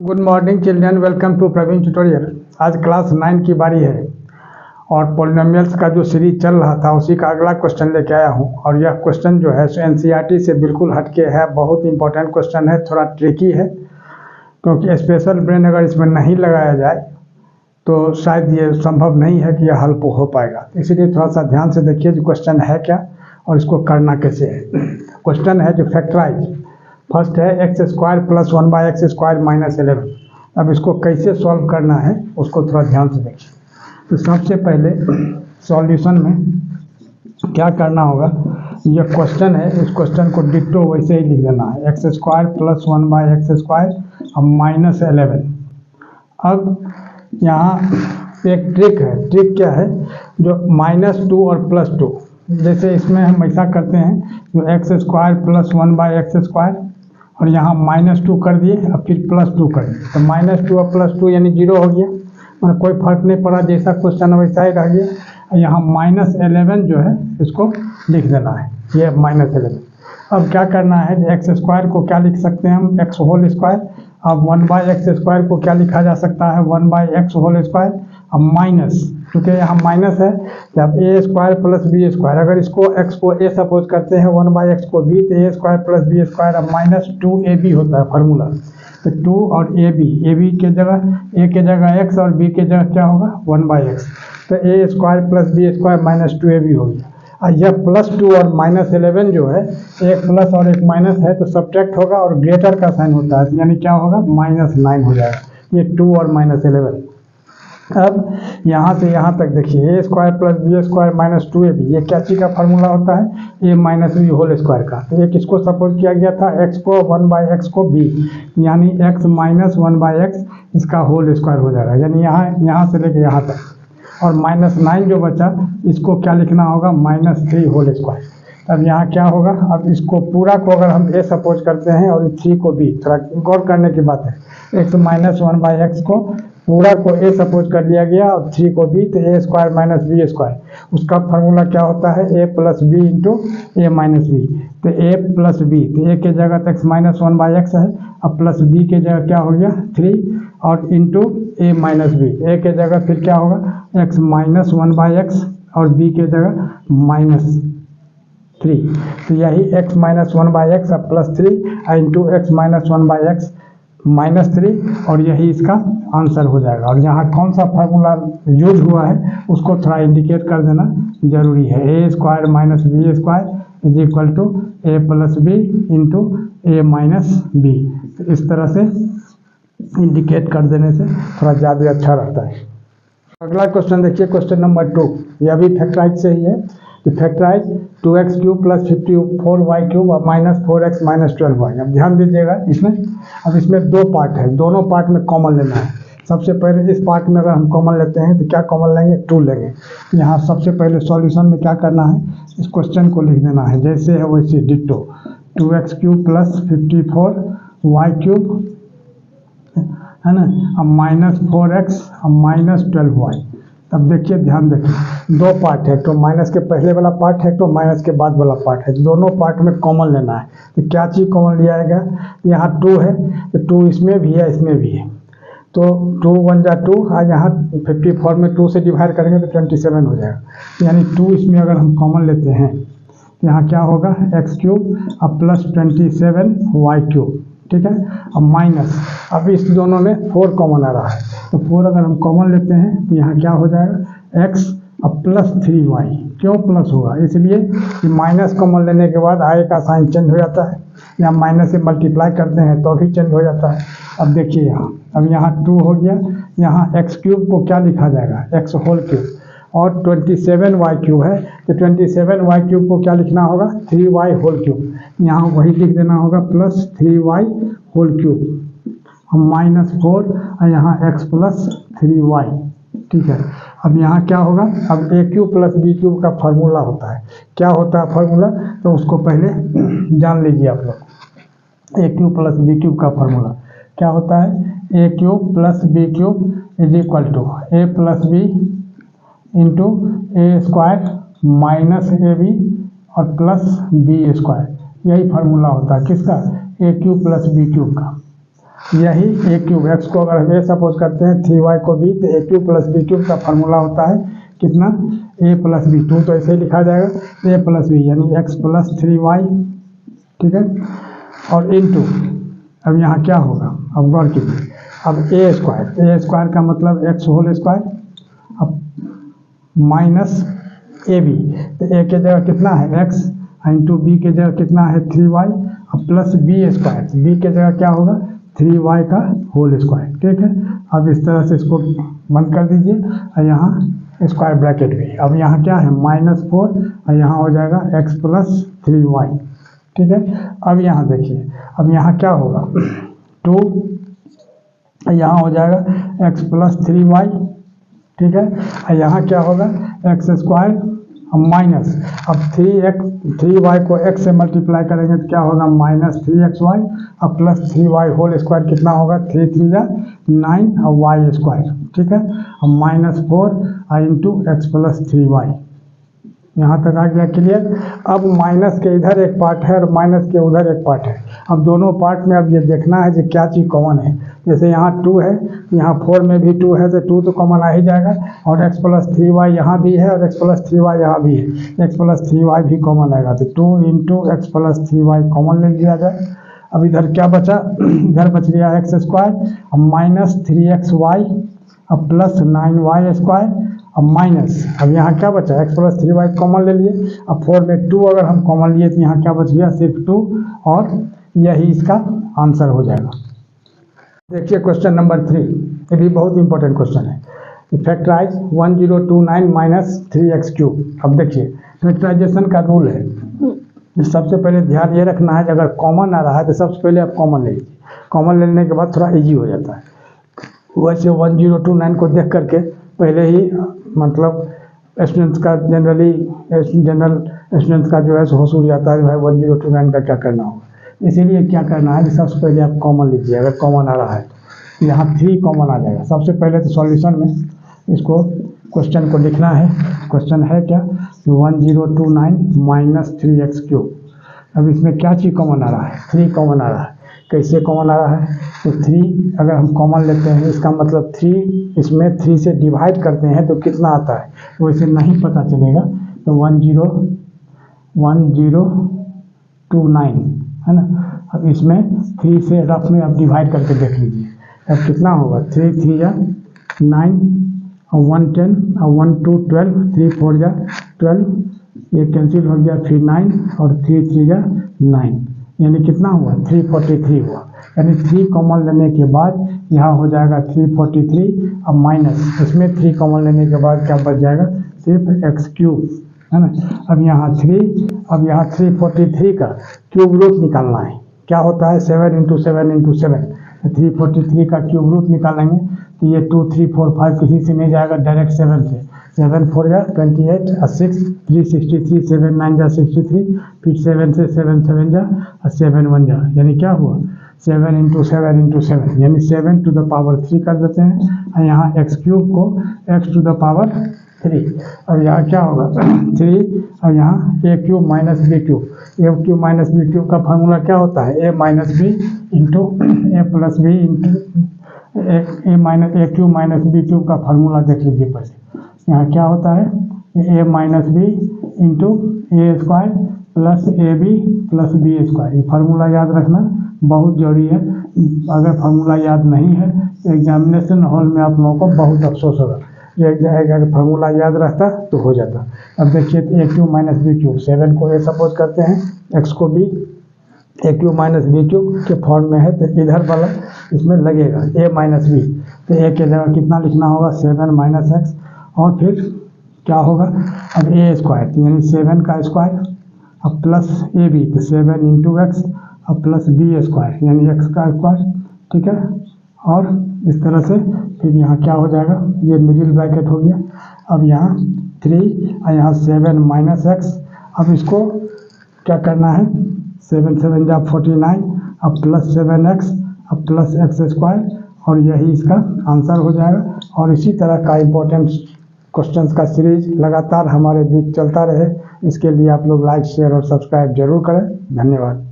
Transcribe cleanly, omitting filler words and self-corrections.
Good morning children, welcome to Praveen tutorial. आज class 9 की बारी है और पॉलिनोमियल्स का जो सीरीज चल रहा था उसी का अगला क्वेश्चन लेके आया हूं। और यह क्वेश्चन जो है एनसीईआरटी से बिल्कुल हटके है, बहुत इंपॉर्टेंट क्वेश्चन है, थोड़ा ट्रिकी है क्योंकि स्पेशल ब्रेन अगर इसमें नहीं लगाया जाए तो शायद ये संभव नहीं है कि यह हल हो पाएगा। इसीलिए थोड़ा सा ध्यान से देखिए जो क्वेश्चन है क्या और इसको करना कैसे है। क्वेश्चन है जो फैक्टराइज फर्स्ट है x square plus 1/x² minus 11। अब इसको कैसे सॉल्व करना है उसको थोड़ा ध्यान से देखिए। तो सबसे पहले सॉल्यूशन में क्या करना होगा, यह क्वेश्चन है, इस क्वेश्चन को डिट्टो वैसे ही लिख देना है, x² प्लस 1/x² अब माइनस 11। अब यहाँ एक ट्रिक है, ट्रिक क्या है, जो -2 और +2, जैसे इसमें हम ऐसा करते हैं जो x² प्लस 1/x² और यहाँ -2 कर दिए और फिर +2 कर दिए, तो -2 और +2 यानी 0 हो गया, मतलब कोई फर्क नहीं पड़ा, जैसा क्वेश्चन वैसा ही रह गया। और यहाँ -11 जो है इसको लिख देना है, ये -11। अब क्या करना है, x² को क्या लिख सकते हैं हम, x²। अब 1/x² को क्या लिखा जा सकता है, 1/x²। अब माइनस, क्योंकि यहाँ माइनस है, जब a² प्लस b², अगर इसको x को a सपोज करते हैं 1/x को b, तो a² प्लस b², अब -2ab होता है फार्मूला। तो 2 और ab के जगह a के जगह x और b के जगह क्या होगा 1/x, तो a² प्लस b² -2ab हो गया। और यह +2 और -11 जो है, एक प्लस और एक माइनस है तो सब्ट्रैक्ट होगा और ग्रेटर का साइन होता है, यानी क्या होगा -9 हो जाएगा। ये 2 और -11। अब यहाँ से यहाँ तक देखिए, a² प्लस b² -2ab, ये क्या चीज़ का फार्मूला होता है, a minus b whole square का। तो एक इसको सपोज किया गया था x को 1/x को b, यानी x माइनस 1/x इसका होल स्क्वायर हो जाएगा, यानी यहाँ से लेके यहाँ तक। और -9 जो बचा इसको क्या लिखना होगा, -3 होल स्क्वायर। अब यहाँ क्या होगा, अब इसको पूरा को अगर हम a सपोज करते हैं और 3 को b, थोड़ा गौर करने की बात है, x माइनस 1/x को पूरा को a सपोज कर लिया गया और 3 को b, तो a² माइनस b², उसका फार्मूला क्या होता है, a plus b into a minus b। तो a प्लस b, तो a के जगह x माइनस 1/x है, अब प्लस b के जगह क्या हो गया 3 और into a minus b, a के जगह फिर क्या होगा x माइनस 1/x और b के जगह -3, तो यही x माइनस 1/x अब +3 इंटू x माइनस 1/x -3, और यही इसका आंसर हो जाएगा। और यहाँ कौन सा फार्मूला यूज हुआ है उसको थोड़ा इंडिकेट कर देना जरूरी है, a² minus b² is equal to a plus b into a minus b। तो इस तरह से इंडिकेट कर देने से थोड़ा ज़्यादा अच्छा रहता है। अगला क्वेश्चन देखिए, क्वेश्चन नंबर 2, यह भी फैक्टराइज से ही है। तो फैक्टराइज 2x³ प्लस 54y³ और -4x माइनस 12y। अब ध्यान दीजिएगा इसमें, अब इसमें दो पार्ट है, दोनों पार्ट में कॉमन लेना है। सबसे पहले इस पार्ट में अगर हम कॉमन लेते हैं तो क्या कॉमन लेंगे, 2 लेंगे। यहाँ सबसे पहले सॉल्यूशन में क्या करना है, इस क्वेश्चन को लिख देना है जैसे है वैसे डिट्टो, 2x³ प्लस 54y³ है ना, अब -4x अब -12y। अब देखिए ध्यान देखिए, दो पार्ट है, तो माइनस के पहले वाला पार्ट है तो माइनस के बाद वाला पार्ट है, दोनों पार्ट में कॉमन लेना है। तो क्या चीज़ कॉमन लिया जाएगा, यहाँ 2 है तो 2 इसमें भी है इसमें भी है, तो 2 1 जा 2, और यहाँ 54 में 2 से डिवाइड करेंगे तो 27 हो जाएगा, यानी 2 इसमें अगर हम कॉमन लेते हैं तो यहाँ क्या होगा x³ अब प्लस 27y³, ठीक है। अब माइनस, अब इस दोनों में 4 कॉमन आ रहा है, तो 4 अगर हम कॉमन लेते हैं तो यहाँ क्या हो जाएगा x अब प्लस 3y। क्यों प्लस होगा, इसलिए कि माइनस कॉमन लेने के बाद आगे का साइन चेंज हो जाता है, या माइनस से मल्टीप्लाई करते हैं तो भी चेंज हो जाता है। अब देखिए यहाँ, अब यहाँ 2 हो गया, यहाँ x³ को क्या लिखा जाएगा x² और 27y³ है, तो 27y³ को क्या लिखना होगा 3y³, यहाँ वही लिख देना होगा प्लस 3y³, हम -4 और यहाँ x प्लस 3y, ठीक है। अब यहाँ क्या होगा, अब a³ प्लस b³ का फार्मूला होता है, क्या होता है फार्मूला, तो उसको पहले जान लीजिए आप लोग। a³ प्लस b³ का फार्मूला क्या होता है, a³ plus b³ is equal to a plus b into a² minus ab और प्लस b², यही फार्मूला होता है किसका, a³ प्लस b³ का। यही ए क्यूब, एक्स को अगर हम ए सपोज करते हैं 3y को b, तो ए क्यूब प्लस बी क्यूब का फार्मूला होता है कितना, a प्लस बी। 2 तो ऐसे ही लिखा जाएगा a प्लस बी यानी x प्लस 3y, ठीक है। और इनटू अब यहाँ क्या होगा, अब गौर कीजिए, अब ए स्क्वायर का मतलब x होल स्क्वायर, अब माइनस ए बी, तो ए के जगह कितना है x, इंटू बी के जगह कितना है 3y, अब प्लस बी स्क्वायर, बी के जगह क्या होगा 3y का होल स्क्वायर, ठीक है। अब इस तरह से इसको बंद कर दीजिए और यहाँ स्क्वायर ब्रैकेट भी, अब यहाँ क्या है -4 और यहाँ हो जाएगा x प्लस 3y, ठीक है। अब यहाँ देखिए, अब यहाँ क्या होगा 2, यहाँ हो जाएगा x प्लस 3y, ठीक है। और यहाँ क्या होगा एक्स स्क्वायर माइनस, अब 3y को x से मल्टीप्लाई करेंगे तो क्या होगा -3xy, अब प्लस 3y होल स्क्वायर कितना होगा 3 3 9 और y स्क्वायर, ठीक है। अब -4 इंटू एक्स प्लस 3y, यहाँ तक आ गया क्लियर। अब माइनस के इधर एक पार्ट है और माइनस के उधर एक पार्ट है, अब दोनों पार्ट में अब ये देखना है कि क्या चीज़ कॉमन है। जैसे यहाँ 2 है, यहाँ 4 में भी 2 है, तो 2 तो कॉमन आ ही जाएगा, और x प्लस 3y यहाँ भी है और x प्लस 3y यहाँ भी है, x प्लस 3y भी कॉमन आएगा, तो 2 into x plus 3y common ले लिया जाए। अब इधर क्या बचा, इधर बच गया एक्स स्क्वायर, अब -3xy अब प्लस 9y स्क्वायर, अब माइनस, अब यहाँ क्या बचा x प्लस 3y कॉमन ले लिए, अब 4 में 2 अगर हम कॉमन लिए तो यहाँ क्या बच गया सिर्फ 2, और यही इसका आंसर हो जाएगा। देखिए क्वेश्चन नंबर 3, ये भी बहुत इंपॉर्टेंट क्वेश्चन है। Factorise 1029 minus 3x³। अब देखिए फैक्टराइजेशन का रूल है, सबसे पहले ध्यान ये रखना है कि अगर कॉमन आ रहा है तो सबसे पहले आप कॉमन ले लीजिए, कॉमन लेने के बाद थोड़ा इजी हो जाता है। वैसे 1029 को देख करके पहले ही मतलब स्टूडेंट्स का जनरल स्टूडेंट्स का जो है होश उड़ जाता है भाई 1029 का क्या करना होगा, इसीलिए क्या करना है कि सबसे पहले आप कॉमन लीजिए। अगर कॉमन आ रहा है तो यहाँ 3 कॉमन आ जाएगा। सबसे पहले तो सॉल्यूशन में इसको क्वेश्चन को लिखना है। क्वेश्चन है क्या 1029 माइनस 3x³। अब इसमें क्या चीज़ कॉमन आ रहा है, 3 कॉमन आ रहा है। कैसे कॉमन आ रहा है, तो 3 अगर हम कॉमन लेते हैं इसका मतलब 3 इसमें 3 से डिवाइड करते हैं तो कितना आता है, वैसे नहीं पता चलेगा, तो 1029 है ना। अब इसमें 3 से रफ में आप डिवाइड करके देख लीजिए, अब कितना होगा 3 3 या 9 और 1 10 और 1 2 12, 3 4 या 12, ये कैंसिल हो गया, फिर 9 और 3 3 या 9, यानी कितना हुआ 343 हुआ। यानी 3 कॉमन लेने के बाद यहाँ हो जाएगा 343, अब माइनस इसमें 3 कॉमन लेने के बाद क्या बच जाएगा सिर्फ x³ है ना। अब यहाँ 343 का क्यूब रूट निकालना है। क्या होता है 7 इंटू 7 इंटू 7, 343 का क्यूब रूट निकालेंगे तो ये 2 3 4 5 किसी से नहीं जाएगा, डायरेक्ट 7 से, 7 4 जा 28 और 6 363, 7 9 जा 63, फिर 7 से 7 7 जा और 7 1 जा, यानी क्या हुआ 7 इंटू 7 इंटू 7, यानी 7 टू द पावर 3 कर देते हैं, और यहाँ x³ को x टू द पावर 3। अब यहाँ क्या होगा 3 और यहाँ a³ minus b³, a³ minus b³ का फार्मूला क्या होता है a minus B into a plus B into a³ minus b³ का फार्मूला देख लीजिए पहले। यहाँ क्या होता है a minus B into A square plus A B plus B square. ये फार्मूला याद रखना बहुत जरूरी है। अगर फार्मूला याद नहीं है तो एग्जामिनेशन हॉल में आप लोगों को बहुत अफसोस होगा। अगर फार्मूला याद रहता तो हो जाता। अब देखिए a³ माइनस b³ 7 को a सपोज करते हैं, x को b, a³ माइनस b³ के फॉर्म में है तो इधर वाला इसमें लगेगा a माइनस बी, तो a के जगह कितना लिखना होगा 7 माइनस x, और फिर क्या होगा अब a स्क्वायर यानी 7 का स्क्वायर, अब प्लस ए बी तो 7 इंटू एक्स, अब प्लस बी स्क्वायर यानी x का स्क्वायर, ठीक है। और इस तरह से फिर यहाँ क्या हो जाएगा, ये मिडिल ब्रैकेट हो गया। अब यहाँ 3 और यहाँ 7 माइनस एक्स, अब इसको क्या करना है 7 7 जा 49, अब प्लस 7x, अब प्लस x स्क्वायर, और यही इसका आंसर हो जाएगा। और इसी तरह का इम्पोर्टेंट क्वेश्चंस का सीरीज लगातार हमारे बीच चलता रहे, इसके लिए आप लोग लाइक शेयर और सब्सक्राइब जरूर करें। धन्यवाद।